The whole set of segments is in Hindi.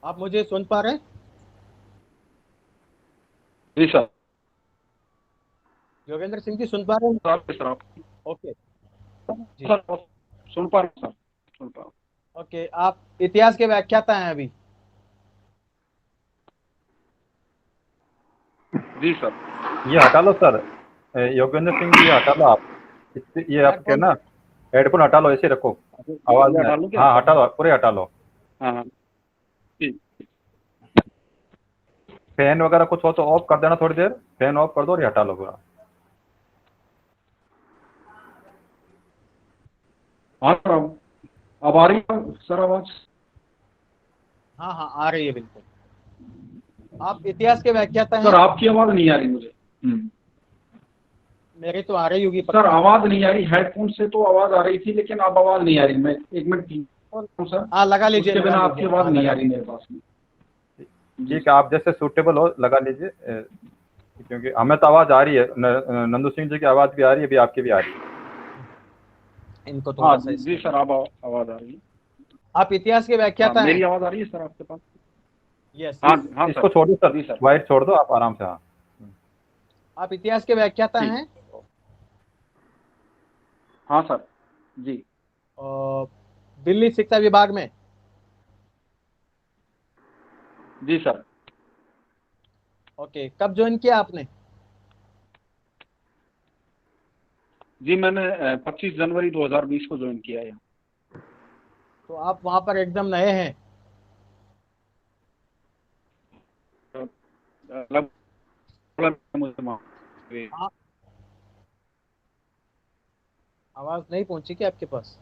आप मुझे सुन पा रहे हैं? जी सर। योगेंद्र सिंह जी, सुन पा रहे हैं? सर आप ओके। जी। सर सुन पा रहे हैं सर, सुन पा रहा ओके, आप इतिहास के व्याख्याता हैं अभी। हूँ। जी सर। ये हटा लो सर। योगेंद्र सिंह जी, ये हटा लो आप। ये आपके ईयरफोन। ना हेडफोन हटा लो, ऐसे रखो। आवाज ये नहीं आ हटा रही। लूँ क्या? हाँ हटा लो, पूरे हटा लो। हाँ हाँ। जी। फैन वगैरह कुछ हो तो ऑफ कर देना थोड़ी देर। फैन ऑफ कर दो और ये हटा लो पूरा। हाँ सर, अब आ रही है सर आवाज? हाँ हाँ, आ रही है बिल्कुल। आप इतिहास के व्याख्याता सर हैं। आपकी आवाज नहीं आ रही मुझे। मेरी तो आ रही होगी सर पक्का। आवाज नहीं आ रही, हेडफोन से तो आवाज आ रही थी लेकिन अब आवाज नहीं आ रही। मैं एक मिनट सर, हाँ, उसके लगा बिना आपकी लीजिए, आवाज हाँ नहीं लगा आ रही लीजिए। मेरे पास में। जी ठीक है, आप जैसे सूटेबल हो लगा लीजिए। क्योंकि हमें तो आवाज आ रही है, नंदू सिंह जी की आवाज भी आ रही है, अभी आपकी भी आ रही है। इनको हाँ। थोड़ा सा जी इसमें। सर, अब आवाज आ रही है। आप इतिहास के हाँ, व्याख्याता मेरी हैं। आवाज आ रही है सर आपके पास? यस। हाँ हाँ सर। इसको छोड़ दो सर। जी सर। वाइट छोड़ दो आप आराम से। हाँ। आप इतिहास के व्याख्याता ठीक। हैं। हाँ सर। जी। और दिल्ली शिक्षा विभाग में। जी सर। ओके, कब ज्वाइन किया आपने? जी मैंने 25 जनवरी 2020 को ज्वाइन किया है। तो आप वहां पर एकदम नए हैं। लगभग मुझे आप, आवाज नहीं पहुंची क्या आपके पास?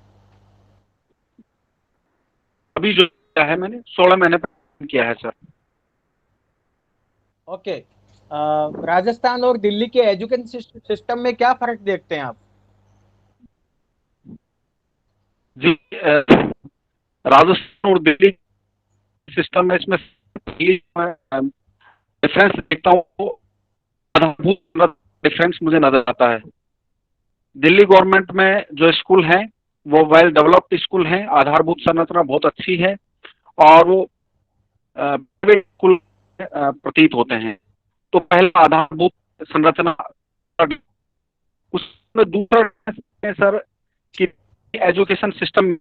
अभी जो किया है मैंने 16 महीने पहले किया है सर। ओके। राजस्थान और दिल्ली के एजुकेशन सिस्टम में क्या फर्क देखते हैं आप? जी राजस्थान और दिल्ली सिस्टम में इसमें डिफरेंस देखता हूँ वो आधारभूत डिफरेंस मुझे नजर आता है। दिल्ली गवर्नमेंट में जो स्कूल हैं वो वेल डेवलप्ड स्कूल हैं, आधारभूत संरचना बहुत अच्छी है और वो प्राइवेट स्कूल प्रतीत होते हैं। तो पहला आधारभूत संरचना, उसमें दूसरा है सर कि एजुकेशन सिस्टम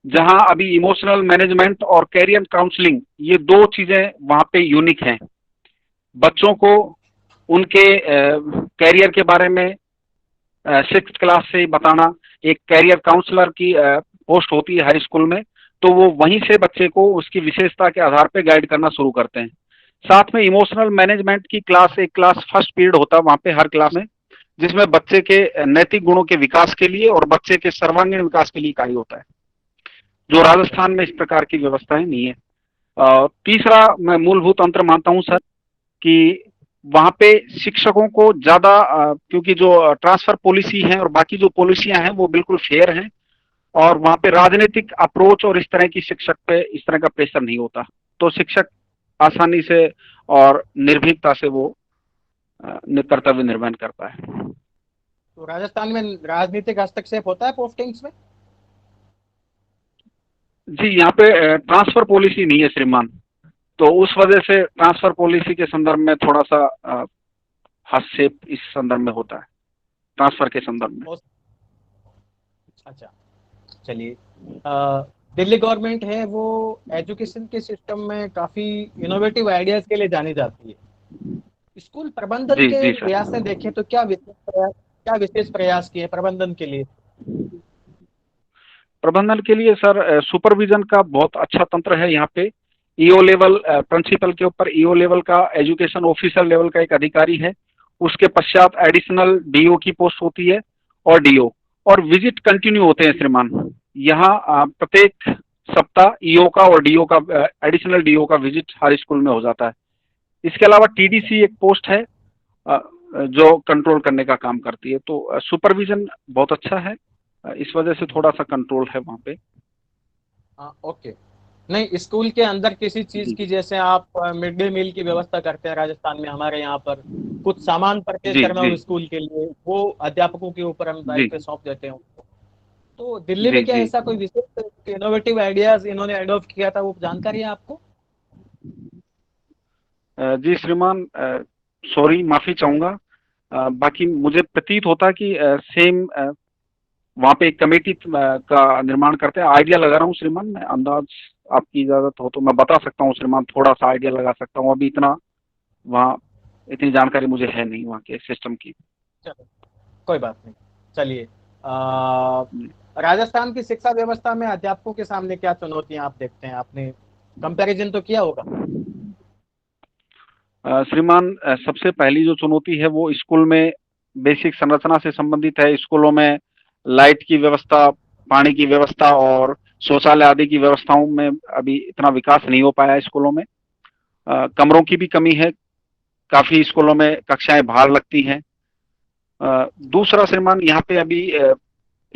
जहां अभी इमोशनल मैनेजमेंट और कैरियर काउंसलिंग ये दो चीजें वहां पे यूनिक हैं। बच्चों को उनके कैरियर के बारे में 6th क्लास से ही बताना, एक कैरियर काउंसलर की पोस्ट होती है हाई स्कूल में, तो वो वहीं से बच्चे को उसकी विशेषता के आधार पे गाइड करना शुरू करते हैं। साथ में इमोशनल मैनेजमेंट की क्लास, एक क्लास फर्स्ट पीरियड होता है वहां पे हर क्लास में, जिसमें बच्चे के नैतिक गुणों के विकास के लिए और बच्चे के सर्वांगीण विकास के लिए इकाई होता है, जो राजस्थान में इस प्रकार की व्यवस्थाएं नहीं है। तीसरा मैं मूलभूत अंतर मानता हूं सर कि वहां पे शिक्षकों को ज्यादा क्योंकि जो ट्रांसफर पॉलिसी है और बाकी जो पॉलिसियां हैं वो बिल्कुल फेयर हैं और वहां पे राजनीतिक अप्रोच और इस तरह की शिक्षक पे इस तरह का प्रेशर नहीं होता, तो शिक्षक आसानी से और निर्भीकता से वो कर्तव्य निर्वहन करता है। तो राजस्थान में राजनीतिक हस्तक्षेप होता है पोस्टिंग्स में? जी यहाँ पे ट्रांसफर पॉलिसी नहीं है श्रीमान, तो उस वजह से ट्रांसफर पॉलिसी के संदर्भ में थोड़ा सा हस्तक्षेप इस संदर्भ में होता है, ट्रांसफर के संदर्भ में। अच्छा, चलिए। दिल्ली गवर्नमेंट है वो एजुकेशन के सिस्टम में काफी इनोवेटिव आइडियाज के लिए जानी जाती है। स्कूल प्रबंधन जी के जी प्रयास से सर। देखें तो क्या विशेष प्रयास किए प्रबंधन के लिए? प्रबंधन के लिए सर सुपरविजन का बहुत अच्छा तंत्र है यहाँ पे। ईओ लेवल प्रिंसिपल के ऊपर ईओ लेवल का एजुकेशन ऑफिसर लेवल का एक अधिकारी है, उसके पश्चात एडिशनल डीओ की पोस्ट होती है और डीओ, और विजिट कंटिन्यू होते हैं श्रीमान। यहाँ प्रत्येक सप्ताह ईओ का और डीओ का, एडिशनल डीओ का विजिट हर स्कूल में हो जाता है। इसके अलावा अच्छा। टीडीसी एक पोस्ट है अ, जो कंट्रोल करने का काम करती है, तो सुपरविजन बहुत अच्छा है, इस वजह से थोड़ा सा कंट्रोल है वहाँ पे। हाँ, ओके। नहीं, स्कूल के अंदर किसी चीज जी की, जैसे आप मिड डे मील की व्यवस्था करते हैं राजस्थान में, हमारे यहाँ पर कुछ सामान परचेज जी करना जी हो स्कूल के लिए, वो अध्यापकों के ऊपर हम जी दायित्व सौंप देते हैं। तो दिल्ली में जी क्या जी। ऐसा कोई विशेष इनोवेटिव आइडियाज इन्होंने अडॉप्ट किया था, वो जानकारी है आपको? जी श्रीमान, सॉरी, माफी चाहूंगा। बाकी मुझे प्रतीत होता कि सेम वहाँ पे एक कमेटी का निर्माण करते हैं। आइडिया लगा रहा हूँ श्रीमान, मैं अंदाज, आपकी इजाजत हो तो मैं बता सकता हूँ श्रीमान, थोड़ा सा आइडिया लगा सकता हूँ। अभी इतना वहाँ इतनी जानकारी मुझे है नहीं वहाँ के सिस्टम की। चलो, कोई बात नहीं। चलिए, राजस्थान की शिक्षा व्यवस्था में अध्यापकों के सामने क्या चुनौतियां आप देखते हैं? आपने कंपैरिजन तो किया होगा। श्रीमान, सबसे पहली जो चुनौती है वो स्कूल में बेसिक संरचना से संबंधित है। स्कूलों में लाइट की व्यवस्था, पानी की व्यवस्था और शौचालय आदि की व्यवस्थाओं में अभी इतना विकास नहीं हो पाया है स्कूलों में। कमरों की भी कमी है, काफी स्कूलों में कक्षाएं बाहर लगती हैं। दूसरा श्रीमान, यहाँ पे अभी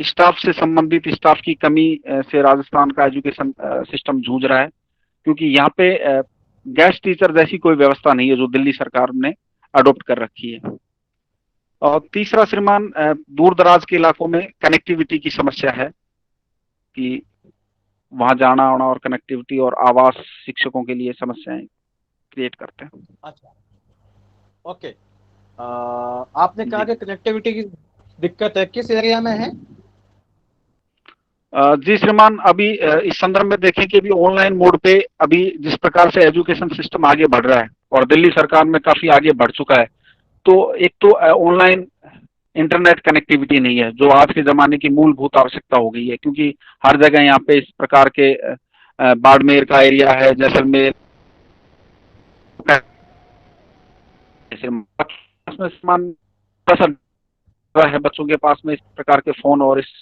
स्टाफ से संबंधित, स्टाफ की कमी से राजस्थान का एजुकेशन सिस्टम जूझ रहा है, क्योंकि यहाँ पे गेस्ट टीचर जैसी कोई व्यवस्था नहीं है जो दिल्ली सरकार ने अडॉप्ट कर रखी है। और तीसरा श्रीमान, दूर दराज के इलाकों में कनेक्टिविटी की समस्या है कि वहां जाना आना और कनेक्टिविटी और आवास शिक्षकों के लिए समस्याएं क्रिएट करते हैं। अच्छा, ओके। आपने कहा कि कनेक्टिविटी की दिक्कत है, किस एरिया में है? जी श्रीमान, अभी इस संदर्भ में देखें कि अभी ऑनलाइन मोड पे अभी जिस प्रकार से एजुकेशन सिस्टम आगे बढ़ रहा है और दिल्ली सरकार में काफी आगे बढ़ चुका है, तो एक तो ऑनलाइन इंटरनेट कनेक्टिविटी नहीं है जो आज के जमाने की मूलभूत आवश्यकता हो गई है, क्योंकि हर जगह यहाँ पे इस प्रकार के बाड़मेर का एरिया है, जैसलमेर है, बच्चों के पास में इस प्रकार के फोन और इस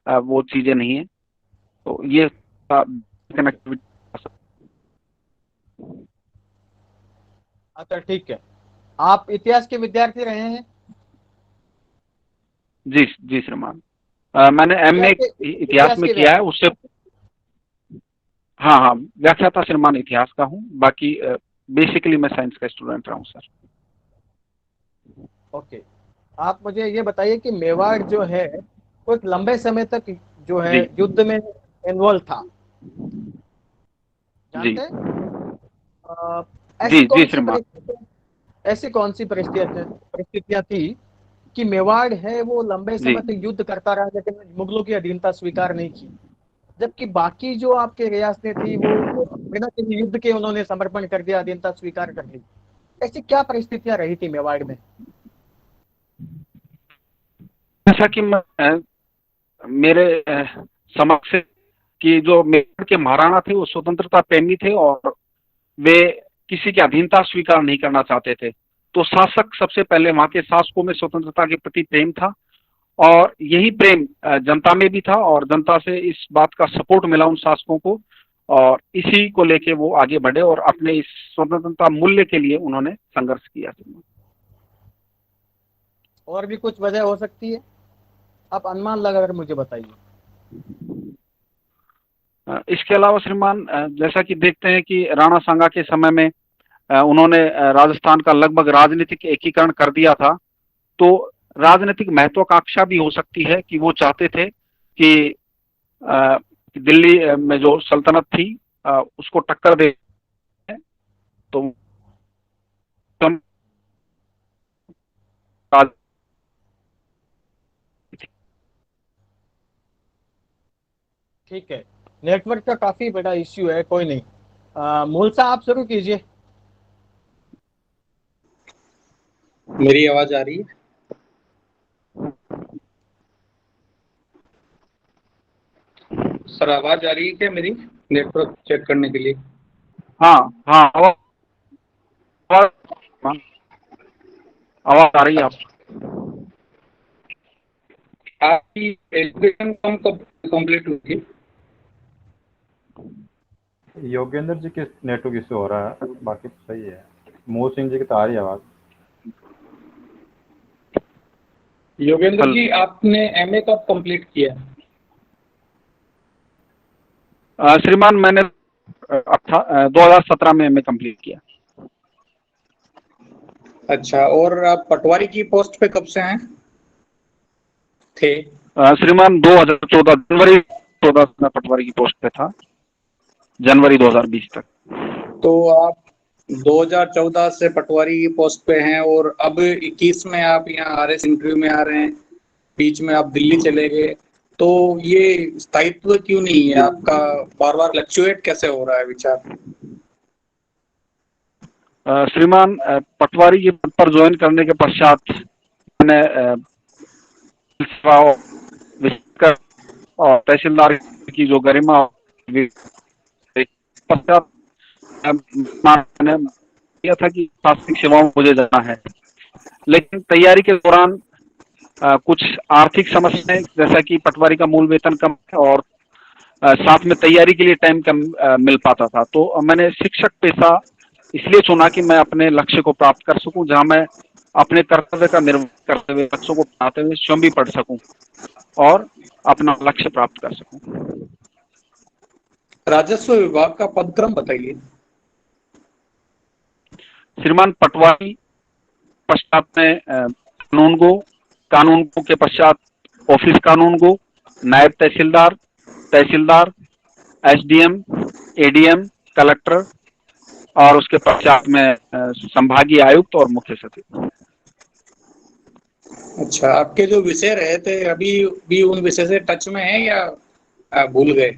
वो चीजें नहीं है, तो ये कनेक्टिविटी। अच्छा, ठीक है। आप इतिहास के विद्यार्थी रहे हैं? जी जी श्रीमान, मैंने एमए इतिहास में के किया है, उससे हाँ हाँ व्याख्याता श्रीमान इतिहास का हूँ। बाकी बेसिकली मैं साइंस का स्टूडेंट रहा हूँ सर। ओके, आप मुझे ये बताइए कि मेवाड़ जो है वो एक लंबे समय तक जो है जी युद्ध में इन्वॉल्व था, जी जानते हैं? जी जी श्रीमान। ऐसी कौन सी परिस्थितियां थी कि मेवाड़ है वो लंबे जी समय तक युद्ध करता रहा लेकिन मुगलों की अधीनता स्वीकार नहीं की, जबकि बाकी जो आपके रियासतें थी वो बिना किसी युद्ध के उन्होंने समर्पण कर दिया, अधीनता स्वीकार कर ली? ऐसी क्या परिस्थितियां रही थी मेवाड़ में? जैसा कि मैं मेरे समझ से कि जो मेवाड़ के महाराणा थे वो स्वतंत्रता प्रेमी थे और वे किसी की अधीनता स्वीकार नहीं करना चाहते थे। तो शासक सबसे पहले वहां के शासकों में स्वतंत्रता के प्रति प्रेम था और यही प्रेम जनता में भी था और जनता से इस बात का सपोर्ट मिला उन शासकों को, और इसी को लेके वो आगे बढ़े और अपने इस स्वतंत्रता मूल्य के लिए उन्होंने संघर्ष किया। और भी कुछ वजह हो सकती है, आप अनुमान लगाकर मुझे बताइए। इसके अलावा श्रीमान, जैसा कि देखते हैं कि राणा सांगा के समय में उन्होंने राजस्थान का लगभग राजनीतिक एकीकरण कर दिया था, तो राजनीतिक महत्वाकांक्षा भी हो सकती है कि वो चाहते थे कि दिल्ली में जो सल्तनत थी उसको टक्कर दे, तो ठीक है, नेटवर्क का काफी बड़ा इश्यू है, कोई नहीं। मूलसा आप शुरू कीजिए। मेरी आवाज आ रही है? सर आवाज आ रही है क्या मेरी, नेटवर्क चेक करने के लिए? हाँ हाँ, आवाज आ रही है। आपकी एजुकेशन कब कंप्लीट हुई थी? योगेंद्र जी के नेटवर्क इश्यू हो रहा है, बाकी तो सही है। मोहन सिंह जी की तो आ रही है आवाज। योगेंद्र जी, आपने एमए कब कंप्लीट किया? श्रीमान, मैंने 2017 में एमए कंप्लीट किया। अच्छा, और आप पटवारी की पोस्ट पे कब से हैं थे? श्रीमान 2014 जनवरी 2014 में पटवारी की पोस्ट पे था, जनवरी 2020 तक। तो आप 2014 से पटवारी की पोस्ट पे हैं और अब 21 में आप यहाँ RS इंटरव्यू में आ रहे हैं, बीच में आप दिल्ली चले गए, तो ये स्थायित्व क्यों नहीं है आपका? बार बार फ्लक्चुएट कैसे हो रहा है विचार? श्रीमान, पटवारी के पद पर ज्वाइन करने के पश्चात मैंने और तहसीलदार की जो गरिमा पश्चात मैंने किया था कि प्रशासनिक सेवाओं में मुझे जाना है, लेकिन तैयारी के दौरान कुछ आर्थिक समस्याएं, जैसा कि पटवारी का मूल वेतन कम है और साथ में तैयारी के लिए टाइम कम मिल पाता था, तो मैंने शिक्षक पेशा इसलिए चुना कि मैं अपने लक्ष्य को प्राप्त कर सकूं, जहां मैं अपने कर्तव्य का निर्वहन करते हुए, बच्चों को पढ़ाते हुए स्वयं भी पढ़ सकूं और अपना लक्ष्य प्राप्त कर सकूं। राजस्व विभाग का पदक्रम बताइए। श्रीमान, पटवारी पश्चात में कानून गो के पश्चात ऑफिस कानून गो, नायब तहसीलदार, तहसीलदार, SDM, ADM, कलेक्टर और उसके पश्चात में संभागीय आयुक्त और मुख्य सचिव। अच्छा, आपके जो विषय रहे थे अभी भी उन विषय से टच में है या भूल गए?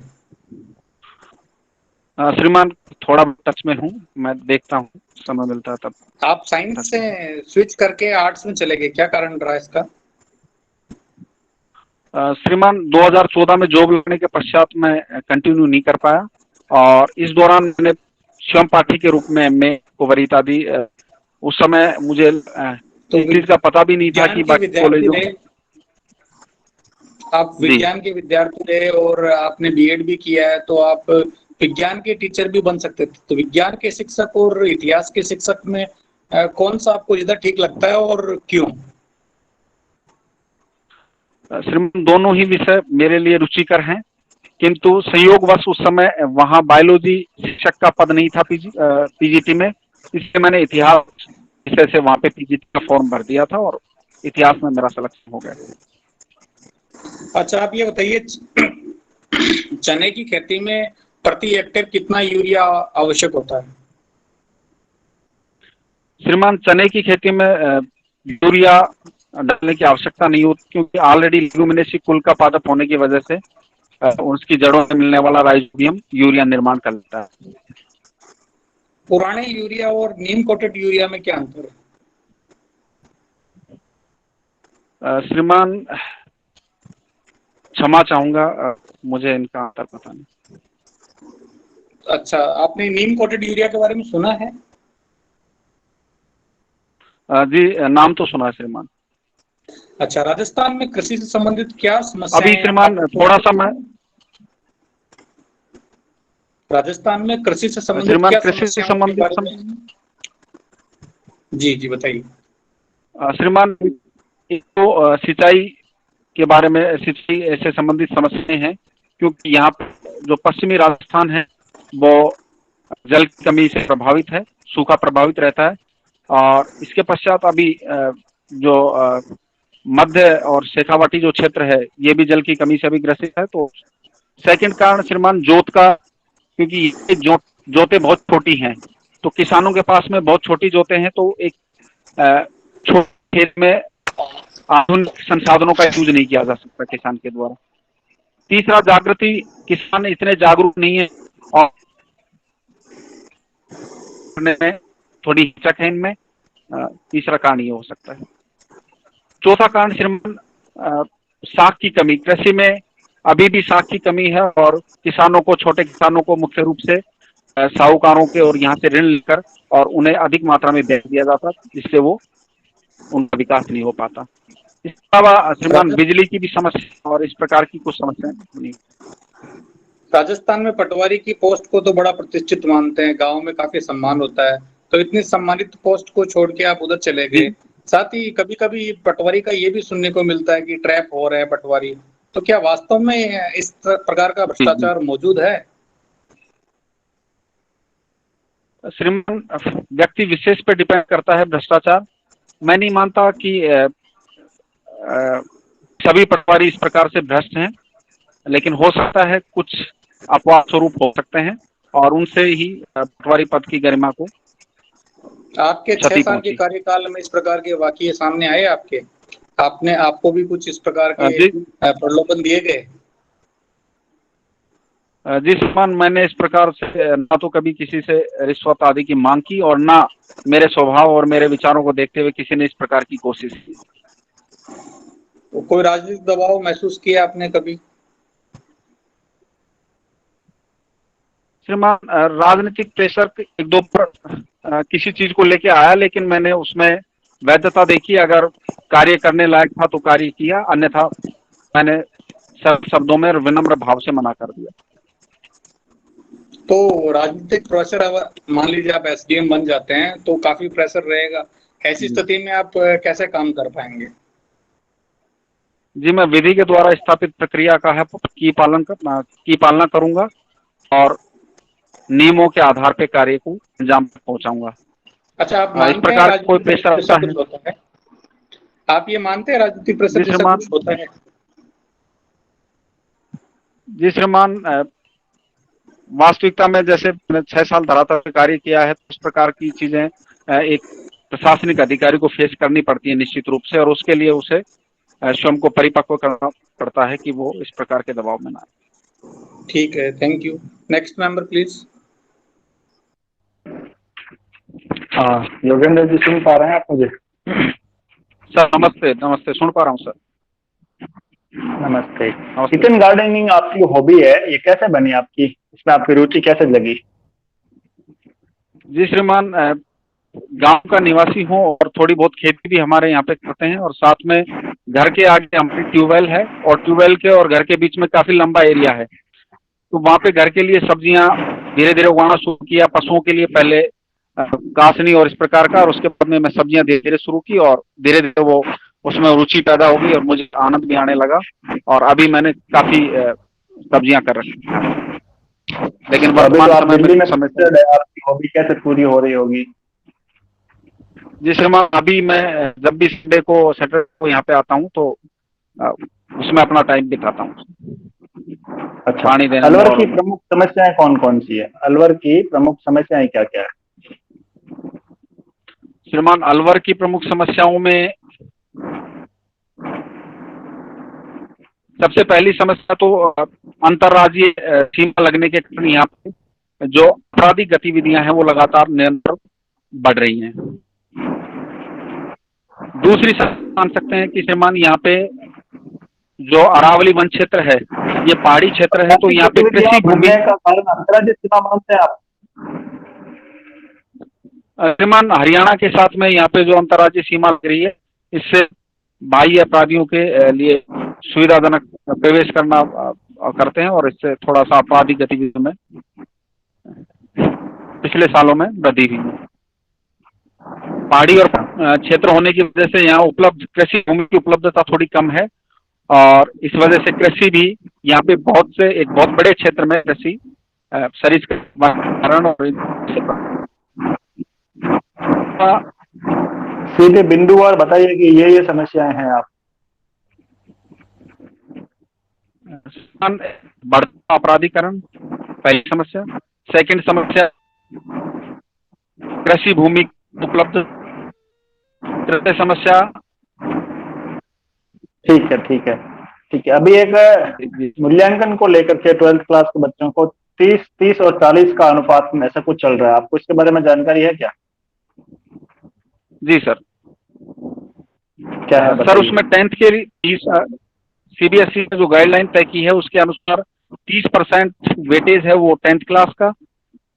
श्रीमान, थोड़ा टच में हूँ, मैं देखता हूँ, समय मिलता है तब। आप साइंस से स्विच करके आर्ट्स में चले गए, क्या कारण रहा इसका? श्रीमान, 2014 में जॉब लगने के पश्चात मैं कंटिन्यू नहीं कर पाया और इस दौरान मैंने स्वयं पाठी के रूप में MA को वरीयता दी। उस समय मुझे इस चीज का पता भी नहीं था कि बाकी कॉलेजों। आप विज्ञान के विद्यार्थी थे और आपने B.Ed भी किया है, तो आप विज्ञान के टीचर भी बन सकते थे। तो विज्ञान के शिक्षक और इतिहास के शिक्षक में कौन सा आपको ज्यादा ठीक लगता है और क्यों? श्रीमान, दोनों ही विषय मेरे लिए रुचिकर हैं, किंतु संयोगवश उस समय वहाँ बायोलॉजी शिक्षक का पद नहीं था PGT में, इसलिए मैंने इतिहास विषय से वहाँ पे PGT का फॉर्म भर दिया था और इतिहास में मेरा सिलेक्शन हो गया। अच्छा, आप ये बताइए, चने की खेती में प्रति हेक्टेयर कितना यूरिया आवश्यक होता है? श्रीमान, चने की खेती में यूरिया डालने की आवश्यकता नहीं होती, क्योंकि ऑलरेडी लेगुमिनेसी कुल का पादप होने की वजह से उसकी जड़ों में मिलने वाला राइजोबियम यूरिया निर्माण कर लेता है। पुराने यूरिया और नीम कोटेड यूरिया में क्या अंतर है? श्रीमान, क्षमा चाहूंगा, मुझे इनका अंतर पता नहीं। अच्छा, आपने नीम कोटेड यूरिया के बारे में सुना है? जी, नाम तो सुना है श्रीमान। अच्छा, राजस्थान में कृषि से संबंधित क्या समस्याएं अभी श्रीमान थोड़ा सा मैं राजस्थान में कृषि से संबंधित श्रीमान क्या कृषि से संबंधित जी बताइए। श्रीमान, तो सिंचाई के बारे में, सिंचाई ऐसे संबंधित समस्याएं हैं, क्योंकि यहाँ जो पश्चिमी राजस्थान है वो जल की कमी से प्रभावित है, सूखा प्रभावित रहता है और इसके पश्चात अभी जो मध्य और शेखावाटी जो क्षेत्र है ये भी जल की कमी से अभी ग्रसित है। तो सेकंड कारण श्रीमान जोत का, क्योंकि ये जोतें बहुत छोटी हैं, तो किसानों के पास में बहुत छोटी जोतें हैं, तो एक छोटे खेत में आधुनिक संसाधनों का यूज नहीं किया जा सकता किसान के द्वारा। तीसरा, जागृति, किसान इतने जागरूक नहीं है और में थोड़ी हिचक है इनमें। तीसरा कारण ये हो सकता है। चौथा कारण श्रीमान साख की कमी, कृषि में अभी भी साख की कमी है और किसानों को, छोटे किसानों को मुख्य रूप से साहूकारों के और यहाँ से ऋण लेकर और उन्हें अधिक मात्रा में बेच दिया जाता, जिससे वो उनका विकास नहीं हो पाता। इसके अलावा श्रीमान बिजली की भी समस्या और इस प्रकार की कुछ समस्याएं नहीं। राजस्थान में पटवारी की पोस्ट को तो बड़ा प्रतिष्ठित मानते हैं, गांव में काफी सम्मान होता है, तो इतनी सम्मानित पोस्ट को छोड़ के आप उधर चले गए। साथ ही कभी कभी पटवारी का ये भी सुनने को मिलता है कि ट्रैप हो रहे हैं पटवारी, तो क्या वास्तव में इस प्रकार का भ्रष्टाचार मौजूद है? श्रीमान, व्यक्ति विशेष पे डिपेंड करता है भ्रष्टाचार। मैं नहीं मानता कि सभी पटवारी इस प्रकार से भ्रष्ट हैं, लेकिन हो सकता है कुछ अपवाद स्वरूप हो सकते हैं और उनसे ही पटवारी पद की गरिमा को आपके 6 क्षति साल के पहुंची। कार्यकाल में इस प्रकार के वाकये सामने आए आपके? आपको भी कुछ इस प्रकार के जी प्रलोभन दिए गए? जी श्रीमान, मैंने इस प्रकार से ना तो कभी किसी से रिश्वत आदि की मांग की और ना मेरे स्वभाव और मेरे विचारों को देखते हुए किसी ने इस प्रकार की कोशिश की। तो कोई राजनीतिक दबाव महसूस किया आपने कभी? श्रीमान, राजनीतिक प्रेशर एक दो पर किसी चीज को लेके आया, लेकिन मैंने उसमें वैधता देखी। अगर कार्य करने लायक था तो कार्य किया, अन्यथा मैंने सब शब्दों में और विनम्र भाव से मना कर दिया। तो राजनीतिक प्रेशर, अब मान लीजिए आप एसडीएम बन जाते हैं तो काफी प्रेशर रहेगा, ऐसी स्थिति में आप कैसे काम कर पाएंगे? जी, मैं विधि के द्वारा स्थापित प्रक्रिया का है की पालना करूंगा और नियमों के आधार पे कार्य को अंजाम तक पहुंचाऊंगा। अच्छा, आप इस मानते हैं प्रकार कोई राजनीतिक प्रेशर प्रेशर आता कुछ है? होता है? आप ये मानते हैं राजनीतिक प्रेशर जी जैसा श्रीमान, कुछ होता है? जी श्रीमान, वास्तविकता में जैसे मैंने 6 साल धरातल पे कार्य किया है, तो इस प्रकार की चीजें एक प्रशासनिक अधिकारी को फेस करनी पड़ती है निश्चित रूप से, और उसके लिए उसे स्वयं को परिपक्व करना पड़ता है कि वो इस प्रकार के दबाव में ना आए। ठीक है, thank you. Next member please. हाँ, योगेंद्र जी सुन पा रहे हैं आप मुझे? सर नमस्ते। नमस्ते, सुन पा रहा हूँ सर। नमस्ते। नमस्ते। किचन गार्डनिंग आपकी हॉबी है, ये कैसे बनी आपकी? इसमें आपकी रुचि कैसे लगी? जी श्रीमान, गांव का निवासी हूँ और थोड़ी बहुत खेती भी हमारे यहाँ पे करते हैं, और साथ में घर के आगे हमारी ट्यूबवेल है और ट्यूबवेल के और घर के बीच में काफी लंबा एरिया है, तो वहाँ पे घर के लिए सब्जियां धीरे धीरे उगाना शुरू किया। पशुओं के लिए पहले कासनी और इस प्रकार का, और उसके बाद में मैं सब्जियां धीरे धीरे शुरू की और धीरे धीरे वो उसमें रुचि पैदा हो गई और मुझे आनंद भी आने लगा, और अभी मैंने काफी सब्जियां कर रखी। लेकिन तो अभी तो वर्तमान आप समय दिल्ली में में settled है, आपकी हॉबी कैसे पूरी हो रही होगी? जी श्रीमान, अभी मैं जब भी सैटरडे को यहाँ पे आता हूँ तो उसमें अपना टाइम बिताता हूँ। अच्छा, पानी देने अलवर में की प्रमुख समस्याएं कौन कौन सी है? अलवर की प्रमुख समस्याएं क्या क्या है? श्रीमान, अलवर की प्रमुख समस्याओं में सबसे पहली समस्या तो अंतर्राज्यीय सीमा लगने के कारण यहाँ पे जो आपराधिक गतिविधियां हैं वो लगातार निरंतर बढ़ रही हैं। दूसरी समस्या मान सकते हैं कि श्रीमान, यहाँ पे जो अरावली वन क्षेत्र है, ये पहाड़ी क्षेत्र है, तो यहाँ पे कृषि भूमि का कारण अंतर्राज्यीय सीमा मानते हैं आप? श्रीमान, हरियाणा के साथ में यहाँ पे जो अंतर्राज्यीय सीमा लग रही है, इससे बाह्य अपराधियों के लिए सुविधाजनक प्रवेश करना करते हैं, और इससे थोड़ा सा आपराधिक गतिविधियों में पिछले सालों में वृद्धि हुई है। पहाड़ी और क्षेत्र होने की वजह से यहाँ उपलब्ध कृषि भूमि की उपलब्धता थोड़ी कम है, और इस वजह से कृषि भी यहाँ पे एक बहुत बड़े क्षेत्र में कृषि सरिस्कारण और सीधे बिंदुवार बताइए कि ये समस्याएं हैं आप। बढ़ता अपराधीकरण पहली समस्या। सेकंड समस्या कृषि भूमि उपलब्ध। तृतीय समस्या। ठीक है। अभी एक मूल्यांकन को लेकर के 12th क्लास के बच्चों को 30 और 40 का अनुपात में ऐसा कुछ चल रहा है, आपको इसके बारे में जानकारी है क्या? जी सर। क्या है सर, उसमें 10th के लिए सीबीएसई ने जो गाइडलाइन तय की है उसके अनुसार 30% वेटेज है वो 10th क्लास का,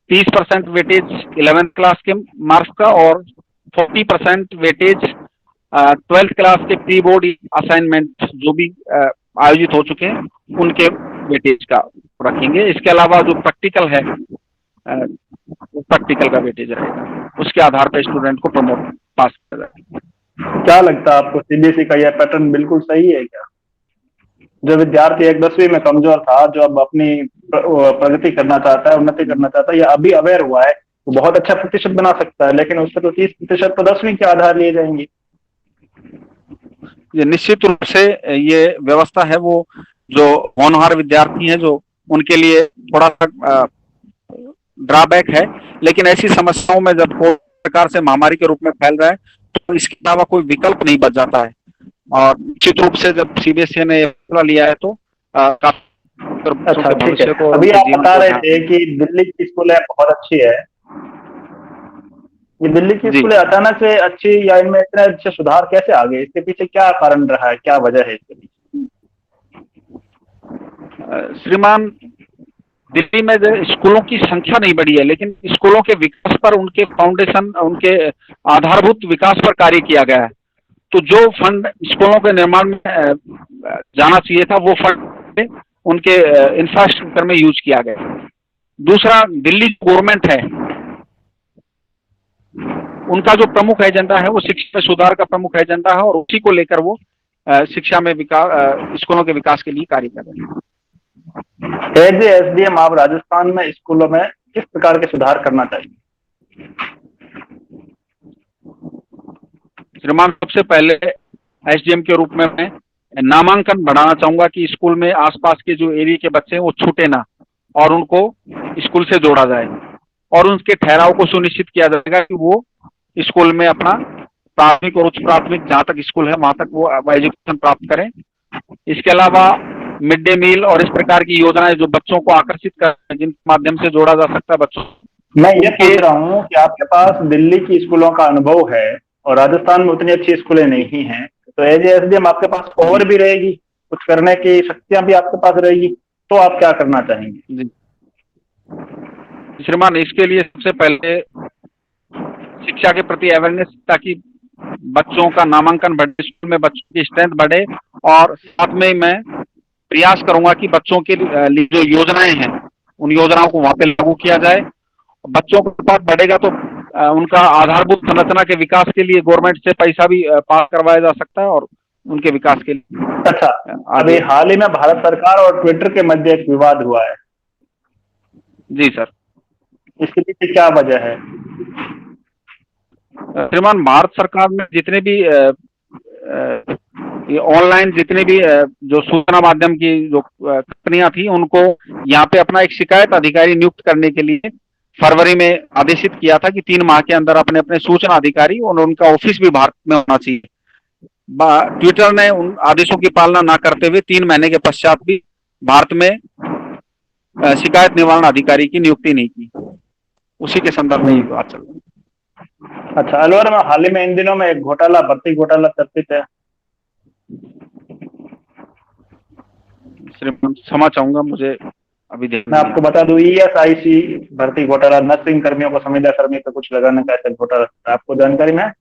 30% वेटेज 11th क्लास के मार्क्स का, और 40% वेटेज 12th क्लास के प्री बोर्ड असाइनमेंट जो भी आयोजित हो चुके हैं उनके वेटेज का रखेंगे। इसके अलावा जो प्रैक्टिकल है, प्रैक्टिकल का वेटेज रहेगा, उसके आधार पर स्टूडेंट को प्रमोट पास किया जाएगा। क्या लगता है आपको, सीबीएसई का यह पैटर्न बिल्कुल सही है क्या? जो विद्यार्थी 10वीं में कमजोर था, जो अब अपनी प्रगति करना चाहता है, उन्नति करना चाहता है, या अभी अवेयर हुआ है, वो बहुत अच्छा प्रतिशत बना सकता है, लेकिन उससे तो 30% तो 10वीं के आधार लिए जाएंगे। ये निश्चित रूप से ये व्यवस्था है वो जो होनहार विद्यार्थी हैं जो उनके लिए थोड़ा सा ड्रॉबैक है, लेकिन ऐसी समस्याओं में जब प्रकार से महामारी के रूप में फैल रहा है, तो इसके अलावा कोई विकल्प नहीं बच जाता है। और निश्चित रूप से जब सीबीएसई ने फैसला लिया है तो अच्छा, ठीक है। अभी आप बता रहे थे कि दिल्ली की स्कूलें बहुत अच्छी है। ये दिल्ली की स्कूलें अचानक से अच्छी या इनमें इतने अच्छे सुधार कैसे आ गए? इसके पीछे क्या कारण रहा है, क्या वजह है इसके पीछे? श्रीमान, दिल्ली में स्कूलों की संख्या नहीं बढ़ी है, लेकिन स्कूलों के विकास पर, उनके फाउंडेशन, उनके आधारभूत विकास पर कार्य किया गया है। तो जो फंड स्कूलों के निर्माण में जाना चाहिए था, वो फंड उनके इंफ्रास्ट्रक्चर में यूज किया गया। दूसरा, दिल्ली गवर्नमेंट है, उनका जो प्रमुख एजेंडा है वो शिक्षा में सुधार का प्रमुख एजेंडा है, और उसी को लेकर वो शिक्षा में विकास, स्कूलों के विकास के लिए कार्य कर रहे हैं। एज एसडीएम आप राजस्थान में स्कूलों में किस प्रकार के सुधार करना चाहिए? श्रीमान, सबसे पहले एसडीएम के रूप में मैं नामांकन बढ़ाना चाहूंगा कि स्कूल में आसपास के जो एरिया के बच्चे हैं वो छूटे ना, और उनको स्कूल से जोड़ा जाए, और उनके ठहराव को सुनिश्चित किया जाएगा कि वो स्कूल में अपना प्राथमिक और उच्च प्राथमिक जहाँ तक स्कूल है वहां तक वो एजुकेशन प्राप्त करें। इसके अलावा मिड डे मील और इस प्रकार की योजनाएं जो बच्चों को आकर्षित कर, जिनके माध्यम से जोड़ा जा सकता है बच्चों। मैं ये पूछ रहा हूँ कि आपके पास दिल्ली की स्कूलों का अनुभव है और राजस्थान में उतनी अच्छी स्कूलें नहीं हैं, तो एज एसडीएम आपके पास और भी रहेगी, कुछ करने की शक्तियां भी आपके पास रहेगी, तो आप क्या करना चाहेंगे? जी श्रीमान, इसके लिए सबसे पहले शिक्षा के प्रति अवेयरनेस, ताकि बच्चों का नामांकन बढ़े, स्कूल में बच्चों की स्ट्रेंथ बढ़े, और साथ में मैं प्रयास करूंगा कि बच्चों के लिए जो योजनाएं हैं उन योजनाओं को वहां पे लागू किया जाए। बच्चों का पास बढ़ेगा तो उनका आधारभूत संरचना के विकास के लिए गवर्नमेंट से पैसा भी पास करवाया जा सकता है, और उनके विकास के लिए। अच्छा, अभी हाल ही में भारत सरकार और ट्विटर के मध्य एक विवाद हुआ है। जी सर, इसके पीछे क्या वजह है? श्रीमान, भारत सरकार में जितने भी ऑनलाइन जितने भी जो सूचना माध्यम की जो कंपनियां थी, उनको यहाँ पे अपना एक शिकायत अधिकारी नियुक्त करने के लिए फरवरी में आदेशित किया था कि 3 माह के अंदर अपने अपने सूचना अधिकारी और उनका ऑफिस भी भारत में होना चाहिए। ट्विटर ने उन आदेशों की पालना ना करते हुए 3 महीने के पश्चात भी भारत में शिकायत निवारण अधिकारी की नियुक्ति नहीं की। उसी के संदर्भ में ये बात चल रही है। अच्छा, अलवर में हाल ही में इन दिनों में एक घोटाला, भर्ती घोटाला चर्चित है। श्रीमान, क्षमा चाहूंगा, मुझे अभी मैं आपको बता दूं, ESIC भर्ती घोटाला, नर्सिंग कर्मियों को संविदा कर्मी पे कुछ लगाने का ऐसा घोटाला, आपको जानकारी में?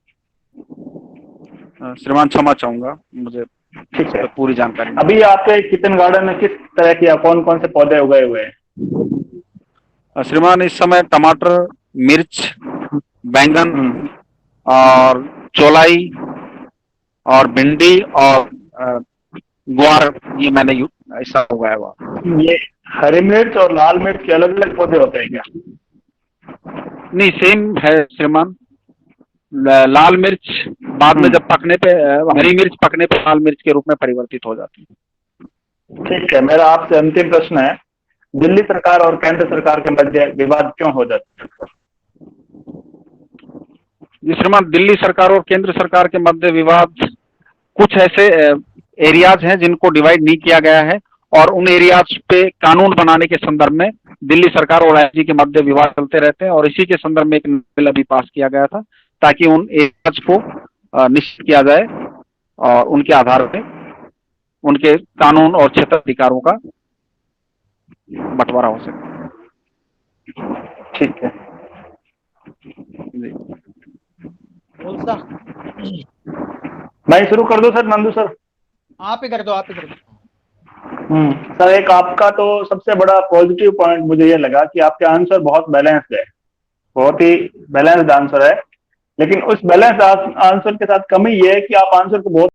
श्रीमान, क्षमा चाहूंगा, मुझे ठीक है, पूरी जानकारी। अभी आपके किचन गार्डन में किस तरह की, कौन कौन से पौधे उगाए हुए हैं? श्रीमान, इस समय टमाटर, मिर्च, बैंगन और चौलाई और भिंडी और ग्वार, ये मैंने ऐसा उगाया हुआ। ये हरी मिर्च और लाल मिर्च के अलग अलग पौधे होते हैं क्या? नहीं, सेम है श्रीमान। लाल मिर्च बाद में जब पकने पे, हरी मिर्च पकने पे लाल मिर्च के रूप में परिवर्तित हो जाती है। ठीक है, मेरा आपसे अंतिम प्रश्न है, दिल्ली सरकार और केंद्र सरकार के मध्य विवाद क्यों हो जाता है? जी श्रीमान, दिल्ली सरकार और केंद्र सरकार के मध्य विवाद कुछ ऐसे एरियाज हैं जिनको डिवाइड नहीं किया गया है, और उन एरियाज पे कानून बनाने के संदर्भ में दिल्ली सरकार और राज्य के मध्य विवाद चलते रहते हैं, और इसी के संदर्भ में एक बिल अभी पास किया गया था ताकि उन एरियाज को निश्चित किया जाए और उनके आधार पे उनके कानून और क्षेत्र अधिकारों का बंटवारा हो सके। ठीक है, मैं शुरू कर दूं सर, नंदू सर? आप ही कर दो, आप ही कर दो। सर, एक आपका तो सबसे बड़ा पॉजिटिव पॉइंट मुझे ये लगा कि आपके आंसर बहुत बैलेंस्ड है, बहुत ही बैलेंस्ड आंसर है, लेकिन उस बैलेंस्ड आंसर के साथ कमी ये है कि आप आंसर को बहुत